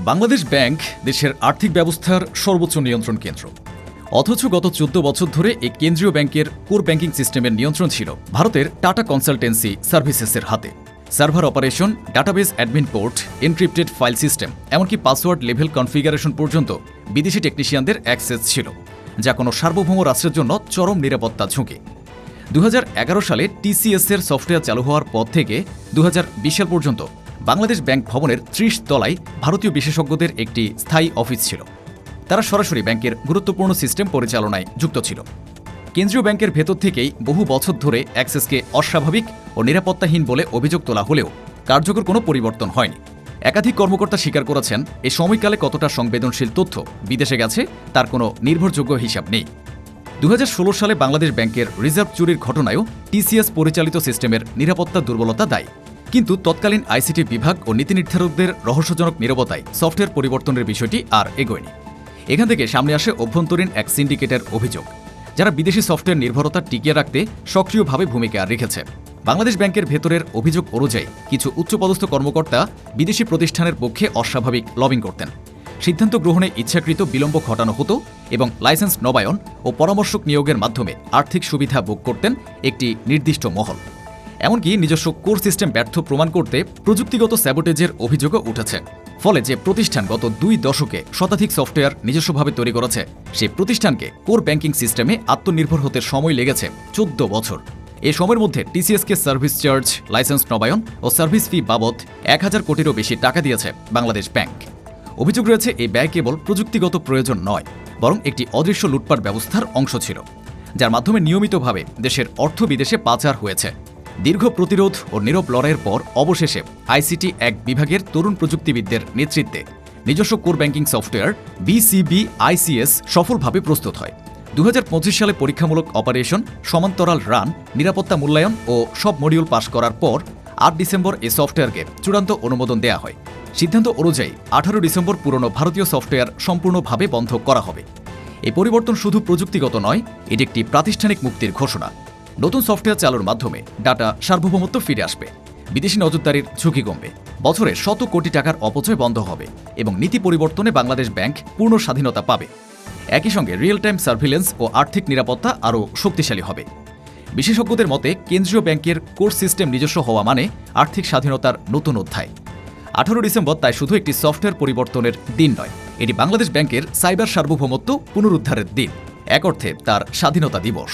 Bangladesh bank দেশের আর্থিক ব্যবস্থার সর্বোচ্চ নিয়ন্ত্রণ কেন্দ্র। অথচ গত ১৪ বছর ধরে এই কেন্দ্রীয় ব্যাংকের কোর ব্যাংকিং সিস্টেমের নিয়ন্ত্রণ ছিল ভারতের টাটা কনসালটেন্সি সার্ভিসেসের হাতে। Server operation, database admin port, encrypted file system, এমনকি পাসওয়ার্ড লেভেল কনফিগারেশন পর্যন্ত বিদেশি টেকনিশিয়ানদের অ্যাক্সেস ছিল, যা কোনো সার্বভৌম রাষ্ট্রের জন্য চরম নিরাপত্তা ঝুঁকি। ২০১১ সালে টিসিএস-এর সফটওয়্যার চালু হওয়ার পর থেকে ২০২০ সাল পর্যন্ত বাংলাদেশ ব্যাংক ভবনের ৩০ তলায় ভারতীয় বিশেষজ্ঞদের একটি স্থায়ী অফিস ছিল। তারা সরাসরি ব্যাংকের গুরুত্বপূর্ণ সিস্টেম পরিচালনায় যুক্ত ছিল। কেন্দ্রীয় ব্যাংকের ভেতর থেকেই বহু বছর ধরে অ্যাক্সেসকে অস্বাভাবিক ও নিরাপত্তাহীন বলে অভিযোগ তোলা হলেও কার্যকর কোনো পরিবর্তন হয়নি। একাধিক কর্মকর্তা স্বীকার করেছেন, এই সময়কালে কতটা সংবেদনশীল তথ্য বিদেশে গেছে তার কোনো নির্ভরযোগ্য হিসাব নেই। ২০১৬ সালে বাংলাদেশ ব্যাংকের রিজার্ভ চুরির ঘটনায়ও টিসিএস পরিচালিত সিস্টেমের নিরাপত্তা দুর্বলতা দায়ী। কিন্তু তৎকালীন আইসিটি বিভাগ ও নীতি নির্ধারকদের রহস্যজনক নীরবতায় সফটওয়্যার পরিবর্তনের বিষয়টি আর এগোয়নি। এখান থেকে সামনে আসে অভ্যন্তরীণ এক সিন্ডিকেটের অভিযোগ, যারা বিদেশি সফটওয়্যার নির্ভরতা টিকিয়ে রাখতে সক্রিয়ভাবে ভূমিকা রেখেছে। বাংলাদেশ ব্যাংকের ভেতরের অভিযোগ অনুযায়ী কিছু উচ্চপদস্থ কর্মকর্তা বিদেশি প্রতিষ্ঠানের পক্ষে অস্বাভাবিক লবিং করতেন। সিদ্ধান্ত গ্রহণে ইচ্ছাকৃত বিলম্ব ঘটানো হতো এবং লাইসেন্স নবায়ন ও পরামর্শক নিয়োগের মাধ্যমে আর্থিক সুবিধা ভোগ করতেন একটি নির্দিষ্ট মহল। এমনকি নিজস্ব কোর সিস্টেম ব্যর্থ প্রমাণ করতে প্রযুক্তিগত স্যাবোটেজের অভিযোগও উঠেছে। ফলে যে প্রতিষ্ঠান গত ২ দশকে শতাধিক সফটওয়্যার নিজস্বভাবে তৈরি করেছে, সেই প্রতিষ্ঠানকে কোর ব্যাংকিং সিস্টেমে আত্মনির্ভর হতে সময় লেগেছে ১৪ বছর। এ সময়ের মধ্যে টিসিএসকে সার্ভিস চার্জ, লাইসেন্স নবায়ন ও সার্ভিস ফি বাবদ ১,০০০ কোটিরও বেশি টাকা দিয়েছে বাংলাদেশ ব্যাংক। অভিযোগ রয়েছে, এই ব্যয় কেবল প্রযুক্তিগত প্রয়োজন নয়, বরং একটি অদৃশ্য লুটপাট ব্যবস্থার অংশ ছিল, যার মাধ্যমে নিয়মিতভাবে দেশের অর্থ বিদেশে পাচার হয়েছে। দীর্ঘ প্রতিরোধ ও নীরব লড়াইয়ের পর অবশেষে আইসিটি এক বিভাগের তরুণ প্রযুক্তিবিদদের নেতৃত্বে নিজস্ব কোর ব্যাংকিং সফটওয়্যার BCB-ICS সফলভাবে প্রস্তুত হয়। ২০২৫ সালে পরীক্ষামূলক অপারেশন, সমান্তরাল রান, নিরাপত্তা মূল্যায়ন ও সব মডিউল পাশ করার পর ৮ ডিসেম্বর এই সফটওয়্যারকে চূড়ান্ত অনুমোদন দেওয়া হয়। সিদ্ধান্ত অনুযায়ী ১৮ ডিসেম্বর পুরনো ভারতীয় সফটওয়্যার সম্পূর্ণভাবে বন্ধ করা হবে। এই পরিবর্তন শুধু প্রযুক্তিগত নয়, এটি একটি প্রাতিষ্ঠানিক মুক্তির ঘোষণা। নতুন সফটওয়্যার চালুর মাধ্যমে ডাটা সার্বভৌমত্ব ফিরে আসবে, বিদেশি নজরদারির ঝুঁকি কমবে, বছরে শত কোটি টাকার অপচয় বন্ধ হবে এবং নীতি পরিবর্তনে বাংলাদেশ ব্যাংক পূর্ণ স্বাধীনতা পাবে। একই সঙ্গে রিয়েল টাইম সার্ভিলেন্স ও আর্থিক নিরাপত্তা আরও শক্তিশালী হবে। বিশেষজ্ঞদের মতে, কেন্দ্রীয় ব্যাংকের কোর সিস্টেম নিজস্ব হওয়া মানে আর্থিক স্বাধীনতার নতুন অধ্যায়। ১৮ ডিসেম্বর তাই শুধু একটি সফটওয়্যার পরিবর্তনের দিন নয়, এটি বাংলাদেশ ব্যাংকের সাইবার সার্বভৌমত্ব পুনরুদ্ধারের দিন, এক অর্থে তার স্বাধীনতা দিবস।